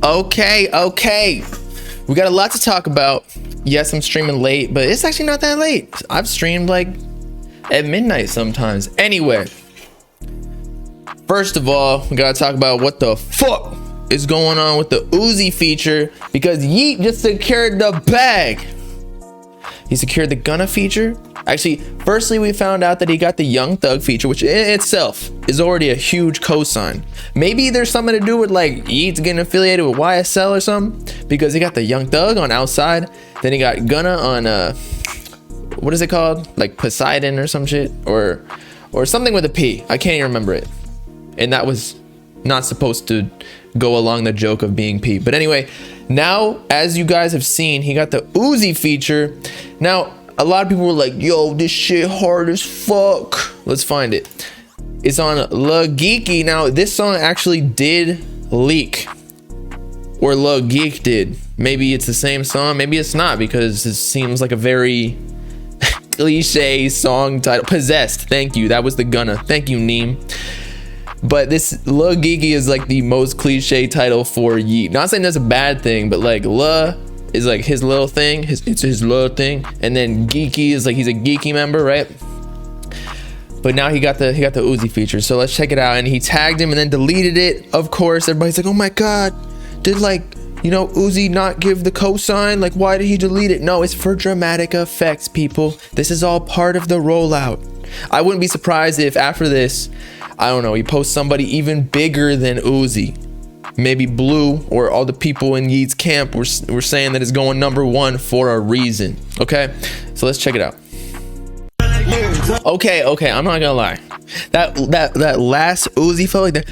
Okay. We got a lot to talk about. Yes, I'm streaming late, but it's actually not that late. I've streamed like at midnight sometimes. Anyway, first of all, we gotta talk about what the fuck is going on with the Uzi feature, because Yeat just secured the bag. He secured the Gunna feature. Actually, firstly, we found out that he got the Young Thug feature, which in itself is already a huge cosign. Maybe there's something to do with like Yeat's getting affiliated with YSL or something, because he got the Young Thug on Outside, then he got Gunna on what is it called, like Poseidon or some shit, or something with a P. I can't even remember it, and that was not supposed to go along the joke of being P. But anyway, now as you guys have seen, he got the Uzi feature. Now a lot of people were like, yo, this shit hard as fuck. Let's find it. It's on La Geeky. Now this song actually did leak, or La Geek did. Maybe it's the same song, maybe it's not, because it seems like a very cliche song title. Possessed, thank you, that was the Gunna. Thank you, Neem. But this La Geeky is like the most cliche title for Yeat. Not saying that's a bad thing, but like La is like his little thing, it's his little thing, and then Geeky is like he's a geeky member, right? But now he got the Uzi feature, so let's check it out. And he tagged him and then deleted it. Of course, everybody's like, oh my god, did like, you know, Uzi not give the cosign? Like, why did he delete it? No, it's for dramatic effects, people. This is all part of the rollout. I wouldn't be surprised if after this, I don't know, he posts somebody even bigger than Uzi. Maybe Blue or all the people in Yeat's camp were saying that it's going #1 for a reason. Okay, so let's check it out. Okay, I'm not gonna lie. That last Uzi felt like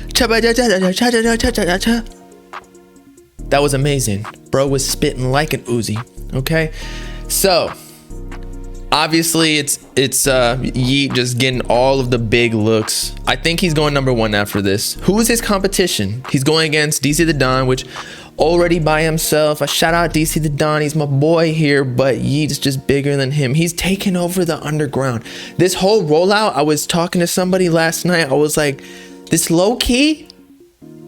that was amazing. Bro was spitting like an Uzi. Okay, so obviously it's Yeat just getting all of the big looks. I think he's going #1 after this. Who is his competition? He's going against DC the Don, which already by himself. I shout out DC the Don, he's my boy here, but Yeat's just bigger than him. He's taken over the underground. This whole rollout, I was talking to somebody last night, I was like, this low-key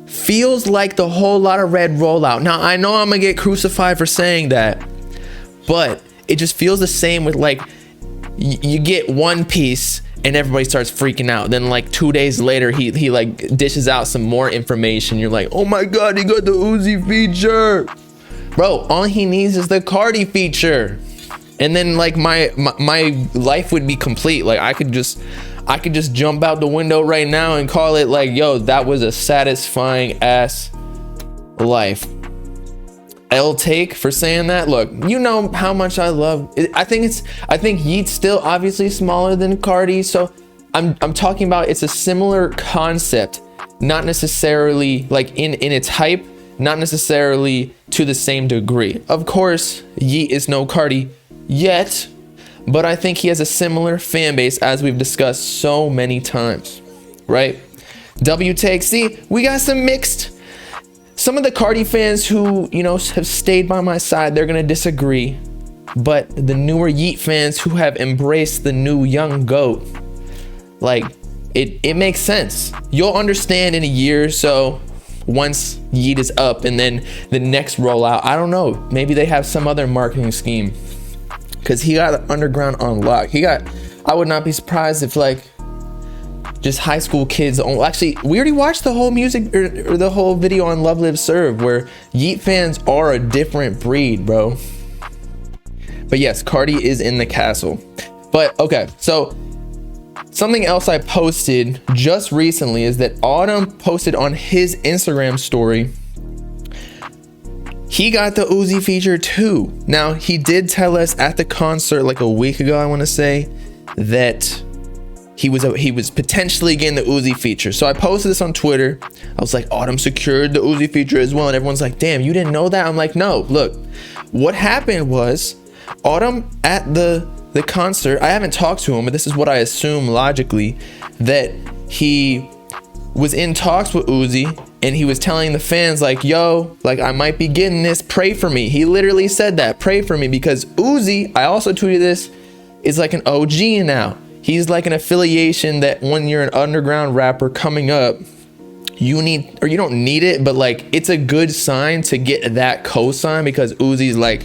feels like the whole lot of red rollout. Now I know I'm gonna get crucified for saying that, but it just feels the same with like you get one piece and everybody starts freaking out, then like 2 days later he like dishes out some more information. You're like, oh my god, he got the Uzi feature. Bro, all he needs is the Cardi feature, and then like my life would be complete. Like I could just jump out the window right now and call it like, yo, that was a satisfying ass life. I'll take for saying that. Look, you know how much I love it. I think Yeat's still obviously smaller than Cardi, so I'm talking about it's a similar concept, not necessarily like in its hype, not necessarily to the same degree. Of course, Yeat is no Cardi yet, but I think he has a similar fan base, as we've discussed so many times, right? W take, see, we got some mixed. Some of the Cardi fans who, you know, have stayed by my side, they're gonna disagree. But the newer Yeat fans who have embraced the new young GOAT, like, it makes sense. You'll understand in a year or so, once Yeat is up, and then the next rollout, I don't know, maybe they have some other marketing scheme. Cause he got underground on lock. I would not be surprised if like, just high school kids. Actually, we already watched the whole music or the whole video on Love Live Serve, where Yeat fans are a different breed, bro. But yes, Cardi is in the castle. But okay, so something else I posted just recently is that Autumn posted on his Instagram story, he got the Uzi feature too. Now he did tell us at the concert like a week ago, I want to say, that he was potentially getting the Uzi feature. So I posted this on Twitter. I was like, Autumn secured the Uzi feature as well, and everyone's like, damn, you didn't know that? I'm like, no, look, what happened was Autumn at the concert, I haven't talked to him, but this is what I assume logically, that he was in talks with Uzi, and he was telling the fans like, yo, like I might be getting this, pray for me. He literally said that, pray for me, because Uzi, I also tweeted this, is like an OG now. He's like an affiliation that when you're an underground rapper coming up, you need, or you don't need it, but like it's a good sign to get that cosign, because Uzi's like,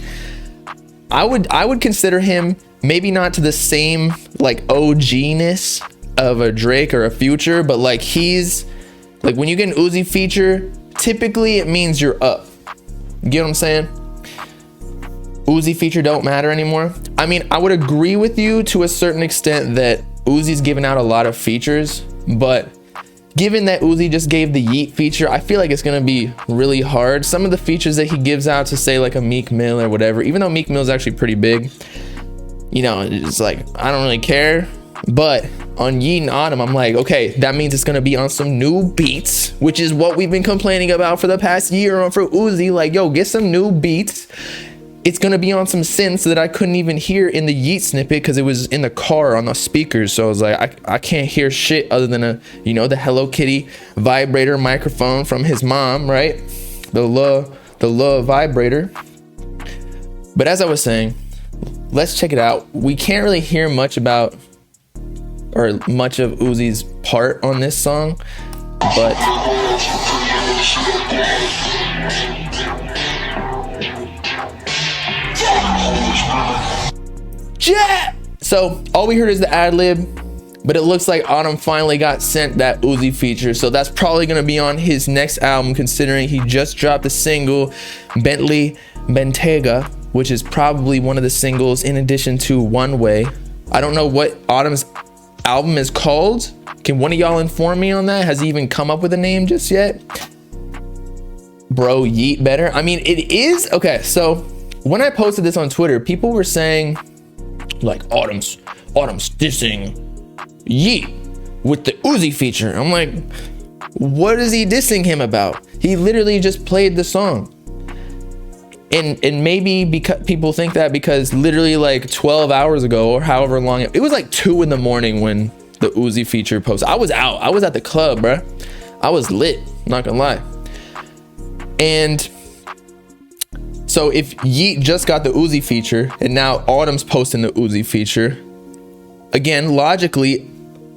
I would consider him maybe not to the same like OG-ness of a Drake or a Future, but like he's like, when you get an Uzi feature, typically it means you're up. You get what I'm saying? Uzi feature don't matter anymore. I mean, I would agree with you to a certain extent that Uzi's given out a lot of features, but given that Uzi just gave the Yeat feature, I feel like it's gonna be really hard. Some of the features that he gives out to, say like a Meek Mill or whatever, even though Meek Mill is actually pretty big, you know, it's like, I don't really care. But on Yeat and Autumn, I'm like, okay, that means it's gonna be on some new beats, which is what we've been complaining about for the past year for Uzi. Like, yo, get some new beats. It's gonna be on some synths that I couldn't even hear in the Yeat snippet because it was in the car on the speakers. So I was like, I can't hear shit other than the Hello Kitty vibrator microphone from his mom, right? The love vibrator. But as I was saying, let's check it out. We can't really hear much about or much of Uzi's part on this song, but yeah. So all we heard is the ad lib, but it looks like Autumn finally got sent that Uzi feature, so that's probably gonna be on his next album, considering he just dropped a single, Bentley Bentayga, which is probably one of the singles in addition to One Way. I don't know what Autumn's album is called. Can one of y'all inform me on that? Has he even come up with a name just yet? Bro, Yeat better. I mean, it is okay. So when I posted this on Twitter, people were saying like Autumn's dissing Yeat with the Uzi feature. I'm like, what is he dissing him about? He literally just played the song. And maybe because people think that because literally like 12 hours ago or however long, it was like 2 in the morning when the Uzi feature posted. I was out. I was at the club, bruh. I was lit, not gonna lie. And so if Yeat just got the Uzi feature and now Autumn's posting the Uzi feature, again, logically,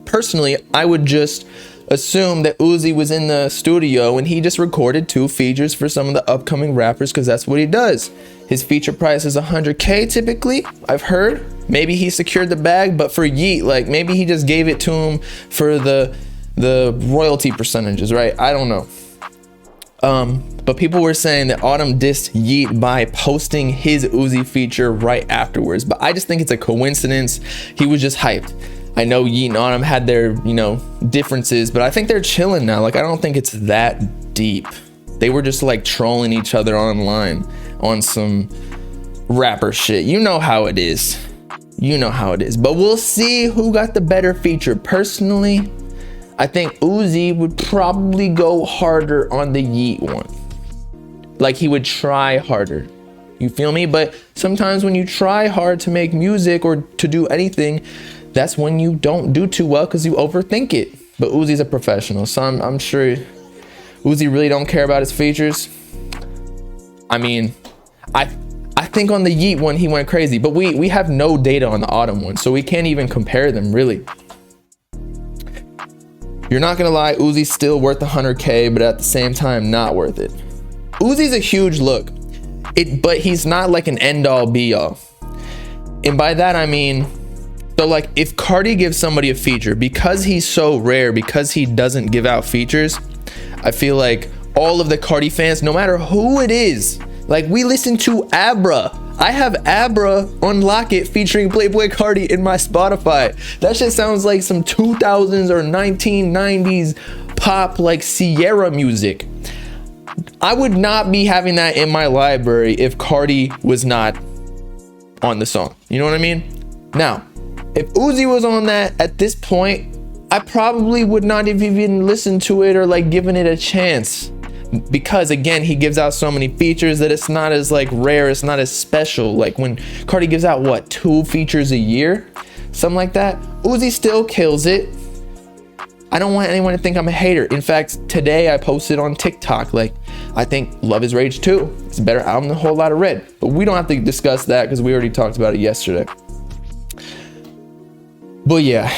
personally, I would just assume that Uzi was in the studio and he just recorded 2 features for some of the upcoming rappers, because that's what he does. His feature price is $100K typically, I've heard. Maybe he secured the bag, but for Yeat, like maybe he just gave it to him for the royalty percentages, right? I don't know. But people were saying that Autumn dissed Yeat by posting his Uzi feature right afterwards, but I just think it's a coincidence. He was just hyped. I know Yeat and Autumn had their, differences, but I think they're chilling now. Like, I don't think it's that deep. They were just like trolling each other online on some rapper shit. You know how it is. But we'll see who got the better feature. Personally, I think Uzi would probably go harder on the Yeat one. Like, he would try harder. You feel me? But sometimes when you try hard to make music or to do anything, that's when you don't do too well because you overthink it. But Uzi's a professional, so I'm sure Uzi really don't care about his features. I mean, I think on the Yeat one he went crazy, but we have no data on the Autumn one, so we can't even compare them really. You're not gonna lie, Uzi's still worth 100K, but at the same time not worth it. Uzi's a huge look, but he's not like an end-all be-all. And by that I mean, so like if Cardi gives somebody a feature, because he's so rare, because he doesn't give out features, I feel like all of the Cardi fans, no matter who it is, like we listen to Abra. I have Abra on Lock It featuring Playboy Cardi in my Spotify. That shit sounds like some 2000s or 1990s pop, like Sierra music. I would not be having that in my library if Cardi was not on the song. You know what I mean? Now, if Uzi was on that at this point, I probably would not have even listened to it or like given it a chance, because again, he gives out so many features that it's not as like rare, it's not as special. Like when Cardi gives out what, 2 features a year, something like that. Uzi still kills it. I don't want anyone to think I'm a hater. In fact, today I posted on TikTok, like, I think Love is Rage 2. It's a better album than a Whole Lot of Red. But we don't have to discuss that because we already talked about it yesterday. But yeah,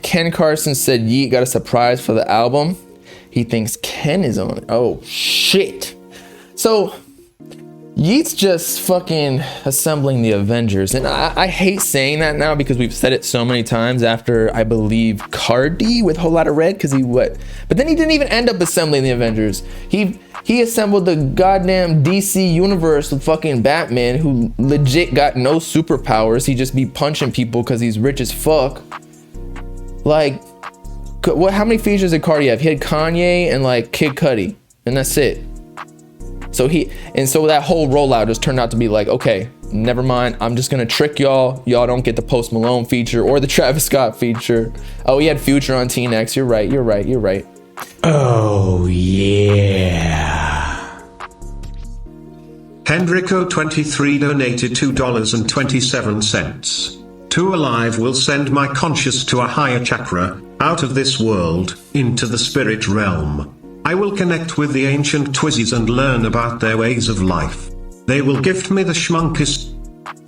Ken Carson said Yeat got a surprise for the album. He thinks Ken is on it. Oh shit. So Yeat's just fucking assembling the Avengers. And I hate saying that now because we've said it so many times after, I believe, Cardi with Whole Lotta Red, because he what? But then he didn't even end up assembling the Avengers. He assembled the goddamn DC universe with fucking Batman, who legit got no superpowers. He just be punching people because he's rich as fuck. Like, what? How many features did Cardi have? He had Kanye and like Kid Cudi, and that's it. So that whole rollout just turned out to be like, okay, never mind. I'm just gonna trick y'all. Y'all don't get the Post Malone feature or the Travis Scott feature. Oh, he had Future on Teen X. You're right. Oh yeah. Hendrico23 donated $2.27. Two Alive will send my conscious to a higher chakra, out of this world, into the spirit realm. I will connect with the ancient Twizzies and learn about their ways of life. They will gift me the schmunkest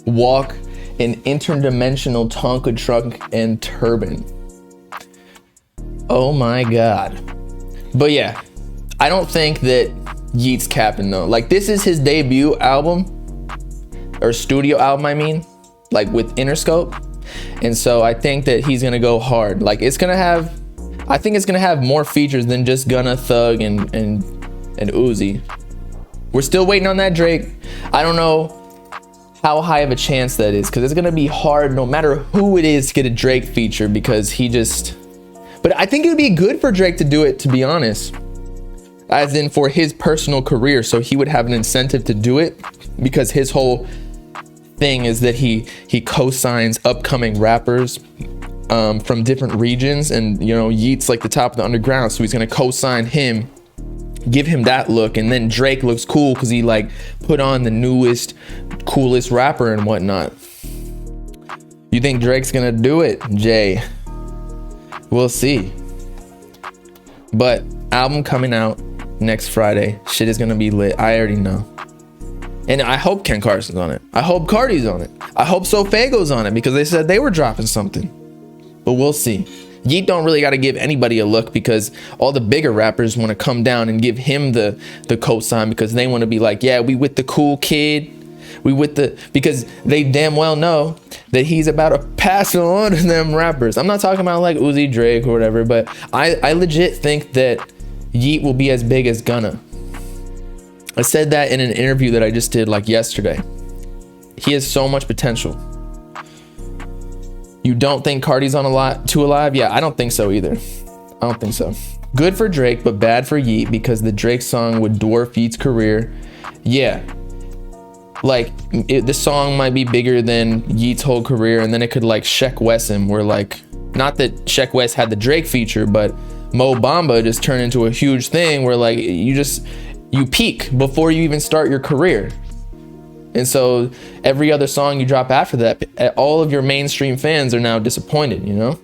walk in interdimensional Tonka truck and turban. Oh my god. But yeah, I don't think that Yeat's capping though. Like, this is his debut album, or studio album, I mean, like with Interscope. And so I think that he's gonna go hard. Like, I think it's gonna have more features than just Gunna, Thug, and Uzi. We're still waiting on that Drake. I don't know how high of a chance that is, because it's gonna be hard no matter who it is to get a Drake feature, because he just... But I think it would be good for Drake to do it, to be honest. As in for his personal career, so he would have an incentive to do it, because his whole thing is that he co-signs upcoming rappers from different regions, and you know, Yeat's like the top of the underground, so he's gonna co-sign him, give him that look, and then Drake looks cool because he like put on the newest, coolest rapper and whatnot. You think Drake's gonna do it, Jay? We'll see. But album coming out next Friday. Shit is gonna be lit. I already know. And I hope Ken Carson's on it. I hope Cardi's on it. I hope Sofago's on it, because they said they were dropping something. But we'll see. Yeat don't really got to give anybody a look, because all the bigger rappers want to come down and give him the cosign, because they want to be like, yeah, we with the cool kid. Because they damn well know that he's about to pass it on to them rappers. I'm not talking about like Uzi, Drake, or whatever, but I legit think that Yeat will be as big as Gunna. I said that in an interview that I just did like yesterday. He has so much potential. You don't think Cardi's on Too Alive? Yeah, I don't think so either. I don't think so. Good for Drake, but bad for Yeat, because the Drake song would dwarf Yeat's career. Yeah. Like, this song might be bigger than Yeat's whole career, and then it could like Sheck West him, where like, not that Sheck West had the Drake feature, but Mo Bamba just turned into a huge thing where like you peak before you even start your career. And so every other song you drop after that, all of your mainstream fans are now disappointed, you know?